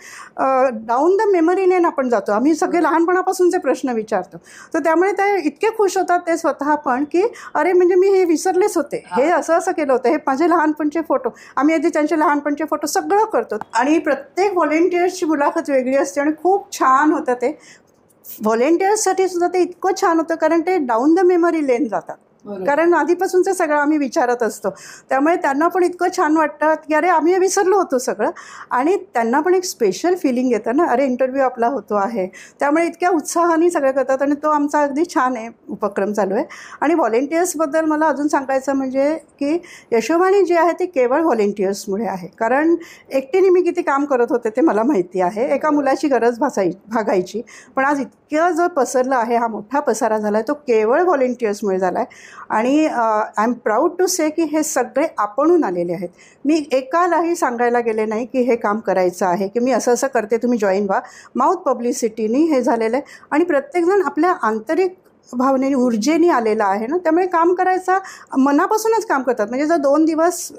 डाऊन द मेमरी लेन आपण जातो. आम्ही सगळे लहानपणापासूनचे प्रश्न विचारतो. तर त्यामुळे ते इतके खुश होतात ते स्वतः पण, की अरे म्हणजे मी हे विसरलेच होते, हे असं केलं होतं, हे माझे लहानपणचे फोटो. आम्ही आधी त्यांचे लहानपणचे फोटो सगळं करतो. आणि प्रत्येक व्हॉलेंटियर्सची मुलाखत वेगळी असते आणि खूप छान होतं ते. व्हॉलेंटियर्ससाठी सुद्धा ते इतकं छान होतं, कारण ते डाऊन द मेमरी लेन जातात. कारण आधीपासूनचं सगळं आम्ही विचारत असतो. त्यामुळे त्यांना पण इतकं छान वाटतं की अरे आम्ही हे विसरलो होतो सगळं. आणि त्यांना पण एक स्पेशल फिलिंग येतं ना, अरे इंटरव्ह्यू आपला होतो आहे. त्यामुळे इतक्या उत्साहाने सगळं करतात. आणि तो आमचा अगदी छान आहे उपक्रम चालू आहे. आणि व्हॉलेंटियर्सबद्दल मला अजून सांगायचं म्हणजे की यशोवाणी जी आहे ती केवळ व्हॉलेंटियर्समुळे आहे. कारण एकटीने मी किती काम करत होते ते मला माहिती आहे. एका मुलाची गरज भागायची. पण आज इतकं जो पसरला आहे, हा मोठा पसारा झाला आहे, तो केवळ व्हॉलेंटियर्समुळे झाला आहे. आणि I am proud to say की हे सगळे आपणहून आलेले आहेत. मी एकालाही सांगायला गेले नाही की हे काम करायचं आहे, की मी असं करते, तुम्ही जॉईन व्हा. माउथ पब्लिसिटीनी हे झालेलं आहे. आणि प्रत्येकजण आपल्या आंतरिक भावनेने, ऊर्जेने आलेला आहे ना, त्यामुळे काम करायचा मनापासूनच काम करतात. म्हणजे जर 2 दिवस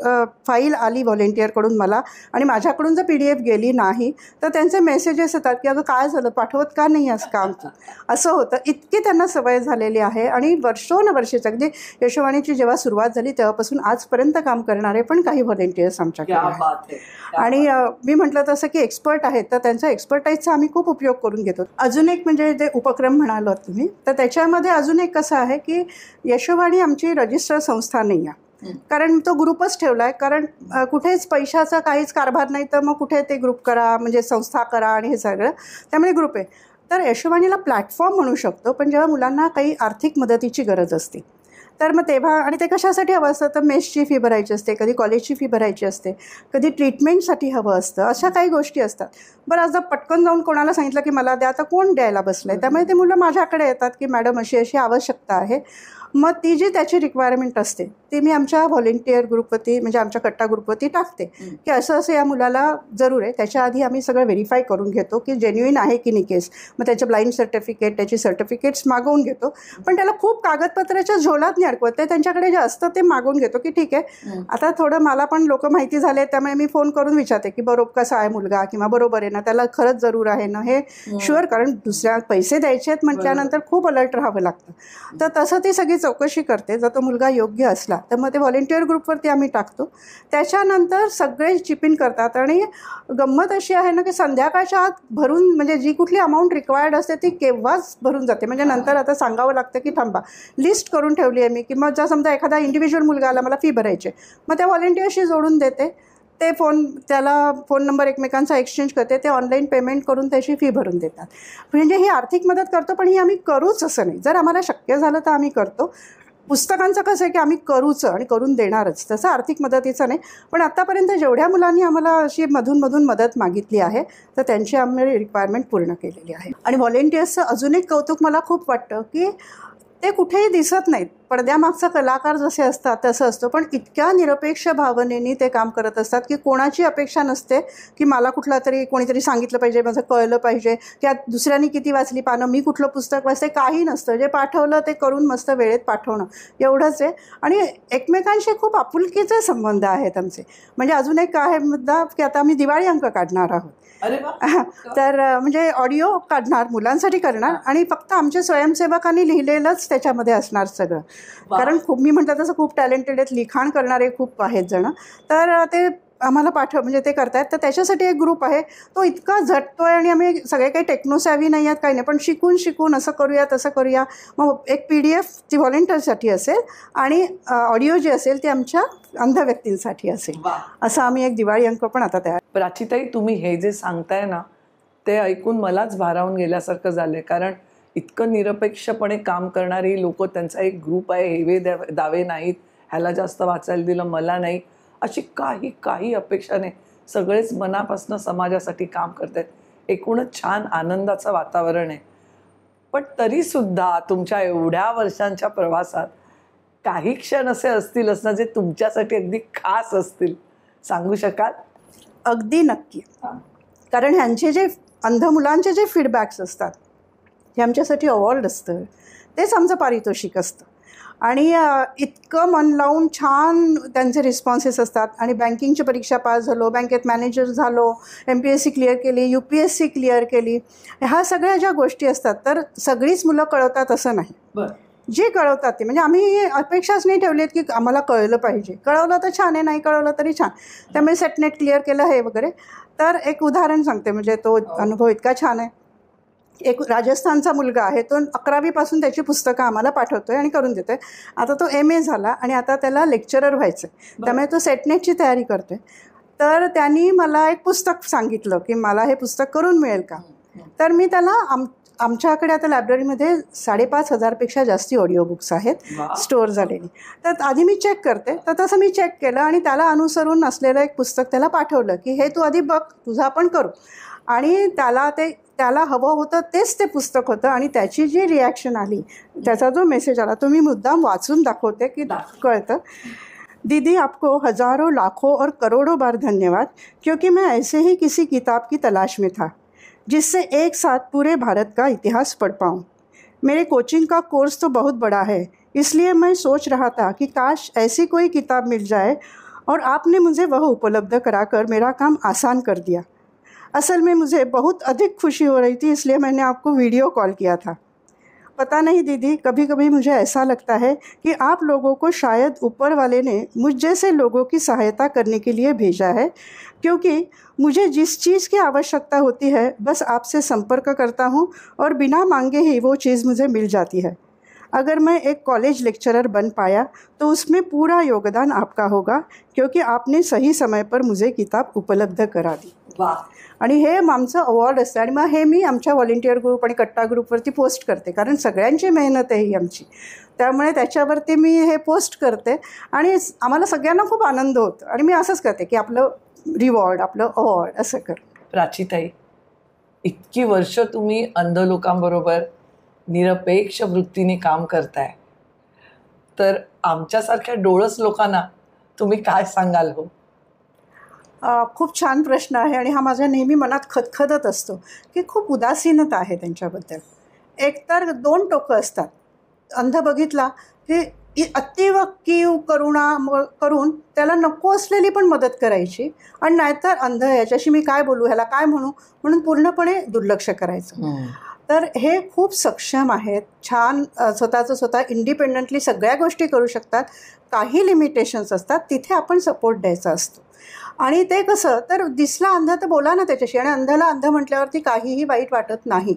फाईल आली व्हॉलेंटियरकडून मला आणि माझ्याकडून जर PDF गेली नाही, तर त्यांचे मेसेजेस येतात की अगं काय झालं, पाठवत का नाही आज काम तू, असं होतं. इतकी त्यांना सवय झालेली आहे. आणि वर्षोनवर्षेच अगदी यशोवाणीची जेव्हा सुरुवात झाली तेव्हापासून आजपर्यंत काम करणारे पण काही व्हॉलेंटियर्स आमच्याकडे आहेत. आणि मी म्हटलं तसं की एक्सपर्ट आहेत, तर त्यांचा एक्सपर्टाईजचा आम्ही खूप उपयोग करून घेतो. अजून एक म्हणजे जे उपक्रम म्हणालात तुम्ही, तर त्याच्यामध्ये अजून एक कसं आहे की यशोवाणी आमची रजिस्टर संस्था नाही आहे. कारण तो ग्रुपच ठेवला आहे. कारण कुठेच पैशाचा काहीच कारभार नाही, तर मग कुठे ते ग्रुप करा, म्हणजे संस्था करा आणि हे सगळं. त्यामुळे ग्रुप आहे. तर यशोवाणीला प्लॅटफॉर्म म्हणू शकतो. पण जेव्हा मुलांना काही आर्थिक मदतीची गरज असते, तर मग तेव्हा, आणि ते कशासाठी हवं असतं, तर मेसची फी भरायची असते, कधी कॉलेजची फी भरायची असते, कधी ट्रीटमेंटसाठी हवं असतं, अशा काही गोष्टी असतात. बरं, आज पटकन जाऊन कोणाला सांगितलं की मला द्या, आता कोण द्यायला बसलं आहे. त्यामुळे ते मुलं माझ्याकडे येतात की मॅडम अशी अशी आवश्यकता आहे. मग ती जी त्याची रिक्वायरमेंट असते ते मी आमच्या व्हॉलेंटियर ग्रुपवरती म्हणजे आमच्या कट्टा ग्रुपवरती टाकते की असं असं या मुलाला जरूर आहे. त्याच्या आधी आम्ही सगळं व्हेरीफाय करून घेतो की जेन्युइन आहे की नाही केस. मग त्याचं ब्लाइंड सर्टिफिकेट त्याची सर्टिफिकेट्स मागवून घेतो. पण त्याला खूप कागदपत्राच्या झोलात नाही अडकवत. ते त्यांच्याकडे जे असतं ते मागवून घेतो की ठीक आहे आता थोडं मला पण लोक माहिती झाले त्यामुळे मी फोन करून विचारते की बरोबर कसा आहे मुलगा किंवा बरोबर आहे ना त्याला खरंच जरूर आहे ना हे शुअर. कारण दुसऱ्या पैसे द्यायचे आहेत म्हटल्यानंतर खूप अलर्ट राहावं लागतं. तर तसं ती सगळी चौकशी करते. जर तो मुलगा योग्य असला तर मग ते व्हॉलेंटियर ग्रुपवरती आम्ही टाकतो. त्याच्यानंतर सगळे चिपिन करतात आणि गंमत अशी आहे ना की संध्याकाळच्या आत भरून म्हणजे जी कुठली अमाऊंट रिक्वायर्ड असते ती केव्हाच भरून जाते. म्हणजे नंतर आता सांगावं लागतं की थांबा लिस्ट करून ठेवली आहे मी. की मग जर समजा एखादा इंडिव्हिज्युअल मुलगा आला मला फी भरायची मग त्या व्हॉलेंटियरशी जोडून देते. ते त्याला फोन नंबर एकमेकांचा एक्सचेंज करते. ते ऑनलाईन पेमेंट करून त्याची फी भरून देतात. म्हणजे ही आर्थिक मदत करतो पण ही आम्ही करूच असं नाही. जर आम्हाला शक्य झालं तर आम्ही करतो. पुस्तकांचं कसं आहे की आम्ही करूच आणि करून देणारच. तसं आर्थिक मदतीचं नाही. पण आत्तापर्यंत जेवढ्या मुलांनी आम्हाला अशी मधून मदत मागितली आहे तर त्यांची आम्ही रिक्वायरमेंट पूर्ण केलेली आहे. आणि व्हॉलेंटियर्सचं अजून एक कौतुक मला खूप वाटतं की ते कुठेही दिसत नाहीत. पडद्यामागचा कलाकार जसे असतात तसं असतो. पण इतक्या निरपेक्ष भावनेने ते काम करत असतात की कोणाची अपेक्षा नसते की मला कुठला तरी कोणीतरी सांगितलं पाहिजे माझं कळलं पाहिजे की दुसऱ्यांनी किती वाचली पानं मी कुठलं पुस्तक वाचते काही नसतं. जे पाठवलं ते करून मस्त वेळेत पाठवणं एवढंच आहे. आणि एकमेकांशी खूप आपुलकीचे संबंध आहेत आमचे. म्हणजे अजून एक आहे मुद्दा की आता आम्ही दिवाळी अंक काढणार आहोत. तर म्हणजे ऑडिओ काढणार मुलांसाठी करणार आणि फक्त आमच्या स्वयंसेवकांनी लिहिलेलंच त्याच्यामध्ये असणार सगळं. कारण खूप मी म्हटलं तसं खूप टॅलेंटेड आहेत लिखाण करणारे खूप आहेत जण. तर ते आम्हाला म्हणजे ते करतायत. तर त्याच्यासाठी एक ग्रुप आहे तो इतका झटतो आहे आणि आम्ही सगळे काही टेक्नोसॅव्ही नाही आहेत काही नाही पण शिकून असं करूया तसं करूया. मग एक PDF ती व्हॉलेंटियरसाठी असेल आणि ऑडिओ जे असेल ते आमच्या अंध व्यक्तींसाठी असेल. असं आम्ही एक दिवाळी अंक पण आता तयार. प्राचीताई तुम्ही हे जे सांगताय ना ते ऐकून मलाच भारावून गेल्यासारखं झालं आहे. कारण इतकं निरपेक्षपणे काम करणारी लोक त्यांचा एक ग्रुप आहे. हेवे दावे नाहीत ह्याला जास्त वाचायला दिलं मला नाही अशी काही अपेक्षा नाही. सगळेच मनापासून समाजासाठी काम करत आहेत. एकूणच छान आनंदाचं वातावरण आहे. पण तरीसुद्धा तुमच्या एवढ्या वर्षांच्या प्रवासात काही क्षण असे असतीलच ना जे तुमच्यासाठी अगदी खास असतील सांगू शकाल? अगदी नक्की. कारण ह्यांचे जे अंध मुलांचे जे फीडबॅक्स असतात हे आमच्यासाठी अवॉर्ड असतं. तेच आमचं पारितोषिक असतं. आणि इतकं मन लावून छान त्यांचे रिस्पॉन्सेस असतात. आणि बँकिंगची परीक्षा पास झालो बँकेत मॅनेजर झालो MPSC क्लिअर केली UPSC क्लिअर केली. ह्या सगळ्या ज्या गोष्टी असतात तर सगळीच मुलं कळवतात असं नाही. जे कळवतात ते म्हणजे आम्ही अपेक्षाच नाही ठेवली आहेत की आम्हाला कळलं पाहिजे. कळवलं तर छान आहे नाही कळवलं तरी छान. त्यामुळे सेटनेट क्लिअर केलं हे वगैरे. तर एक उदाहरण सांगते म्हणजे तो अनुभव इतका छान आहे. एक राजस्थानचा मुलगा आहे तो 11वीपासून त्याची पुस्तकं आम्हाला पाठवतो आहे आणि करून देतो आहे. आता तो MA झाला आणि आता त्याला लेक्चरर व्हायचं आहे. त्यामुळे तो सेटनेटची तयारी करतो आहे. तर त्यांनी मला एक पुस्तक सांगितलं की मला हे पुस्तक करून मिळेल का. तर मी त्याला आमच्याकडे आता लायब्ररीमध्ये 5,500पेक्षा जास्ती ऑडिओ बुक्स आहेत स्टोअर झालेली. तर आधी मी चेक करते. तर तसं मी चेक केलं आणि त्याला अनुसरून असलेलं एक पुस्तक त्याला पाठवलं की हे तू आधी बघ तुझं आपण करू. आणि त्याला हवं होतं तेच ते पुस्तक होतं. आणि त्याची जी रिॲक्शन आली त्याचा जो मेसेज आला तो मी मुद्दाम वाचून दाखवते की कळतं. दीदी आपको हज़ारों लाखों और करोड़ों बार धन्यवाद क्योंकि मैं ऐसे ही किसी किताब की तलाश में था जिससे एक साथ पूरे भारत का इतिहास पढ़ पाऊँ. मेरे कोचिंग का कोर्स तो बहुत बड़ा है इसलिए मैं सोच रहा था कि काश ऐसी कोई किताब मिल जाए और आपने मुझे वह उपलब्ध कराकर मेरा काम आसान कर दिया. असल में मुझे बहुत अधिक खुशी हो रही थी इसलिए मैंने आपको वीडियो कॉल किया था. पता नहीं दीदी कभी कभी मुझे ऐसा लगता है कि आप लोगों को शायद ऊपर वाले ने मुझ जैसे लोगों की सहायता करने के लिए भेजा है क्योंकि मुझे जिस चीज़ की आवश्यकता होती है बस आपसे संपर्क करता हूँ और बिना मांगे ही वो चीज़ मुझे मिल जाती है. अगर मैं एक कॉलेज लेक्चरर बन पाया तो उसमें पूरा योगदान आपका होगा क्योंकि आपने सही समय पर मुझे किताब उपलब्ध करा दी. आणि हे आमचं अवॉर्ड असतं. आणि मग हे मी आमच्या व्हॉलेंटियर ग्रुप आणि कट्टा ग्रुपवरती पोस्ट करते कारण सगळ्यांची मेहनत आहे ही आमची. त्यामुळे त्याच्यावरती मी हे पोस्ट करते आणि आम्हाला सगळ्यांना खूप आनंद होतो. आणि मी असंच करते की आपलं रिवॉर्ड आपलं अवॉर्ड असं कर. प्राचीताई इतकी वर्ष तुम्ही अंध लोकांबरोबर निरपेक्ष वृत्तीने काम करताय तर आमच्यासारख्या डोळस लोकांना तुम्ही काय सांगाल हो? खूप छान प्रश्न आहे आणि हा माझ्या नेहमी मनात खदखदत असतो की खूप उदासीनता आहे त्यांच्याबद्दल. एकतर दोन टोकं असतात. अंध बघितला की अतीव कीव करुणा करून त्याला नको असलेली पण मदत करायची आणि नाहीतर अंध ह्याच्याशी मी काय बोलू, ह्याला काय म्हणू म्हणून पूर्णपणे दुर्लक्ष करायचं. तर हे खूप सक्षम आहेत, छान स्वतःचं स्वतः इंडिपेंडंटली सगळ्या गोष्टी करू शकतात. काही लिमिटेशन्स असतात, तिथे आपण सपोर्ट द्यायचा असतो. आणि ते कसं, तर दिसला अंध तर बोला ना त्याच्याशी, आणि अंधाला अंध म्हटल्यावरती काहीही वाईट वाटत नाही.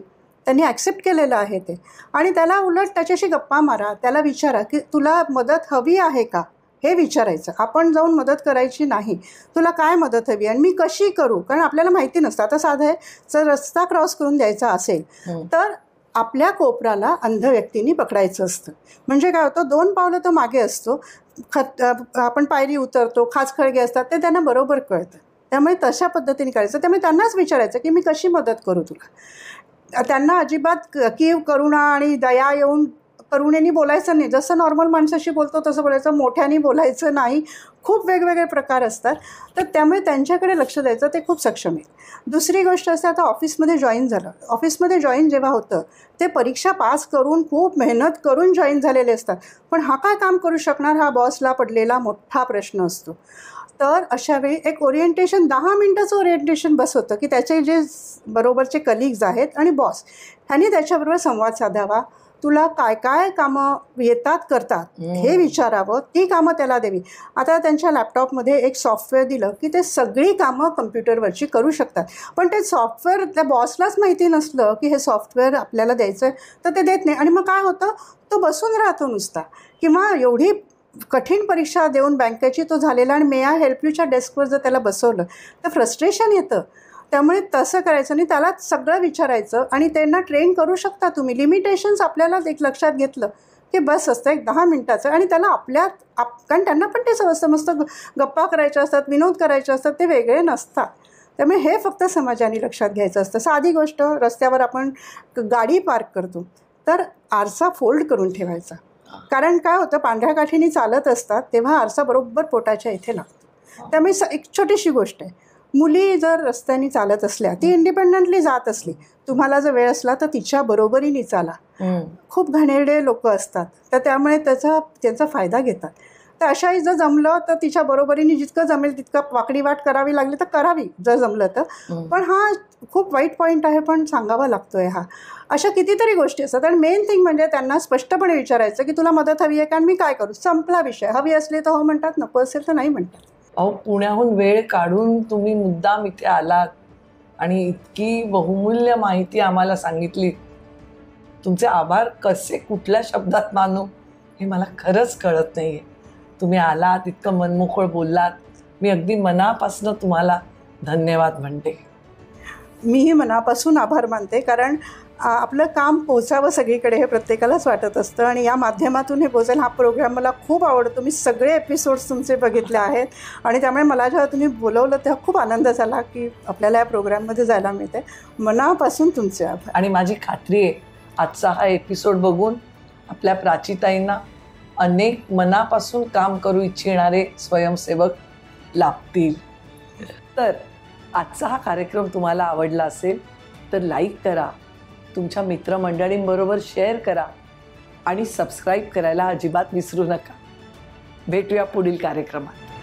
त्यांनी ॲक्सेप्ट केलेलं आहे ते, आणि त्याला उलट त्याच्याशी गप्पा मारा, त्याला विचारा की तुला मदत हवी आहे का, हे विचारायचं. आपण जाऊन मदत करायची नाही. तुला काय मदत हवी आणि मी कशी करू, कारण आपल्याला माहिती नसतं. आता साधं आहे, जर रस्ता क्रॉस करून द्यायचा असेल तर आपल्या कोपराला अंध व्यक्तींनी पकडायचं असतं. म्हणजे काय होतं, 2 पावलं तो मागे असतो, आपण पायरी उतरतो, खाचखळगे असतात, ते त्यांना बरोबर कळतं. त्यामुळे तशा पद्धतीने करायचं. त्यामुळे त्यांनाच विचारायचं की मी कशी मदत करू तुला. त्यांना अजिबात कीव करुणा आणि दया येऊन करुणेने बोलायचं नाही. जसं नॉर्मल माणसाशी बोलतो तसं बोलायचं, मोठ्याने बोलायचं नाही. खूप वेगवेगळे प्रकार असतात. तर त्यामुळे त्यांच्याकडे लक्ष द्यायचं, ते खूप सक्षम आहेत. दुसरी गोष्ट असते, आता ऑफिसमध्ये जॉईन झालं. ऑफिसमध्ये जॉईन जेव्हा होतं ते परीक्षा पास करून खूप मेहनत करून जॉईन झालेले असतात. पण हा काय काम करू शकणार, हा बॉसला पडलेला मोठा प्रश्न असतो. तर अशावेळी एक ओरिएंटेशन, 10 मिनटाचं ओरिएंटेशन बस होतं की त्याचे जे बरोबरचे कलिग्ज आहेत आणि बॉस, ह्यांनी त्याच्याबरोबर संवाद साधावा. तुला काय काय कामं येतात करतात हे विचारावं, ती कामं त्याला द्यावी. आता त्यांच्या लॅपटॉपमध्ये एक सॉफ्टवेअर दिलं की ते सगळी कामं कम्प्युटरवरची करू शकतात. पण ते सॉफ्टवेअर त्या बॉसलाच माहिती नसलं की हे सॉफ्टवेअर आपल्याला द्यायचं आहे, तर ते देत नाही. आणि मग काय होतं, तो बसून राहतो नुसता. किंवा एवढी कठीण परीक्षा देऊन बँकेची तो झालेला, आणि मे आय हेल्प यूच्या डेस्कवर जर त्याला बसवलं तर फ्रस्ट्रेशन येतं. त्यामुळे तसं करायचं नाही, त्याला सगळं विचारायचं आणि त्यांना ट्रेन करू शकता तुम्ही. लिमिटेशन्स आपल्याला एक लक्षात घेतलं की बस असतं एक 10 मिनटाचं, आणि त्याला कारण त्यांना पण ते समजतं, गप्पा करायच्या असतात, विनोद करायचे असतात, ते वेगळे नसतात. त्यामुळे हे फक्त समाजाने लक्षात घ्यायचं असतं. साधी गोष्ट, रस्त्यावर आपण गाडी पार्क करतो तर आरसा फोल्ड करून ठेवायचा. कारण काय होतं, पांढऱ्या काठीने चालत असतात तेव्हा आरसा बरोबर पोटाच्या इथे लागतो. त्यामुळे एक छोटीशी गोष्ट आहे, मुली जर रस्त्याने चालत असल्या, ती इंडिपेंडंटली जात असली, तुम्हाला जर वेळ असला तर तिच्या बरोबरीने चाला. खूप घाणेरडे लोक असतात, तर त्यामुळे त्यांचा फायदा घेतात. तर अशाही जर जमलं तर तिच्या बरोबरीने जितकं जमेल तितकं वाकडी वाट करावी लागली तर करावी, जर जमलं तर. पण हा खूप वाईट पॉईंट आहे, पण सांगावा लागतोय हा. अशा कितीतरी गोष्टी असतात. आणि मेन थिंग म्हणजे त्यांना स्पष्टपणे विचारायचं की तुला मदत हवी आहे का, आणि मी काय करू. संपला विषय. हवी असली तर हो म्हणतात, नको असेल तर नाही म्हणतात. अहो, पुण्याहून वेळ काढून तुम्ही मुद्दाम इथे आलात आणि इतकी बहुमूल्य माहिती आम्हाला सांगितली. तुमचे आभार कसे कुठल्या शब्दात मानू हे मला खरंच कळत नाही आहे. तुम्ही आलात, इतकं मनमोकळं बोललात. मी अगदी मनापासून तुम्हाला धन्यवाद म्हणते. मीही मनापासून आभार मानते, कारण आपलं काम पोचावं सगळीकडे हे प्रत्येकालाच वाटत असतं, आणि या माध्यमातून हे पोचेल. हा प्रोग्राम मला खूप आवडतो. मी सगळे एपिसोड्स तुमचे बघितले आहेत, आणि त्यामुळे मला जेव्हा तुम्ही बोलवलं तेव्हा खूप आनंद झाला की आपल्याला या प्रोग्राममध्ये जायला मिळते. मनापासून तुमचे आभार. आणि माझी खात्री आहे आजचा हा एपिसोड बघून आपल्या प्राचीताईंना अनेक मनापासून काम करू इच्छिणारे स्वयंसेवक लाभतील. तर आजचा हा कार्यक्रम तुम्हाला आवडला असेल तर लाईक करा, तुमच्या मित्रमंडळींबरोबर शेअर करा आणि सबस्क्राईब करायला अजिबात विसरू नका. भेटूया पुढील कार्यक्रमात.